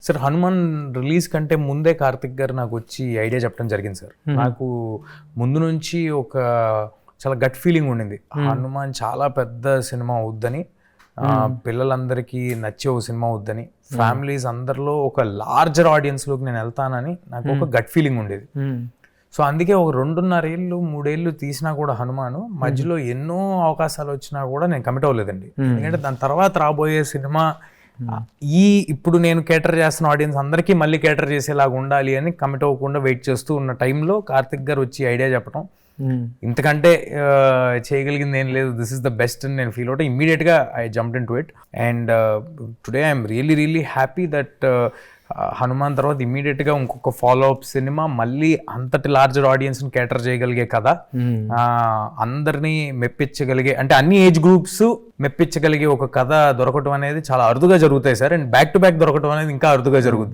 Sir Hanuman release కంటే ముందే కార్తిక్ గారు నాకు వచ్చి ఐడియా చెప్పడం జరిగింది సార్. నాకు ముందు నుంచి ఒక చాలా గట్ ఫీలింగ్ ఉండింది, హనుమాన్ చాలా పెద్ద సినిమా అవుద్దని, పిల్లలందరికీ నచ్చే ఒక సినిమా అవుద్దని, ఫ్యామిలీస్ అందరిలో ఒక లార్జర్ ఆడియన్స్లోకి నేను వెళ్తానని నాకు ఒక గట్ ఫీలింగ్ ఉండేది. సో అందుకే ఒక 2.5 ఏళ్ళు 3 ఏళ్ళు తీసినా కూడా హనుమాను మధ్యలో ఎన్నో అవకాశాలు వచ్చినా కూడా నేను కమిట్ అవ్వలేదండి. ఎందుకంటే దాని తర్వాత రాబోయే సినిమా ఇప్పుడు నేను కేటర్ చేస్తున్న ఆడియన్స్ అందరికీ మళ్ళీ కేటర్ చేసేలాగా ఉండాలి అని కమిట్ అవ్వకుండా వెయిట్ చేస్తూ ఉన్న టైంలో కార్తిక్ గారు వచ్చి ఐడియా చెప్పడం, ఇంతకంటే చేయగలిగింది ఏం లేదు, దిస్ ఇస్ ద బెస్ట్ అని నేను ఫీల్ అవుతా. ఇమ్మీడియట్గా I jumped in to it and today I'm really happy that Hanuman తర్వాత ఇమ్మీడియట్గా ఇంకొక ఫాలో అప్ సినిమా మళ్ళీ అంతటి లార్జర్ ఆడియన్స్ని కేటర్ చేయగలిగే కదా, అందరినీ మెప్పించగలిగే, అంటే అన్ని ఏజ్ గ్రూప్స్ మెప్పించగలిగే ఒక కథ దొరకటం అనేది చాలా అరుదుగా జరుగుతాయి sir. And back to back దొరకటం అనేది ఇంకా అరుదుగా జరుగుతుంది.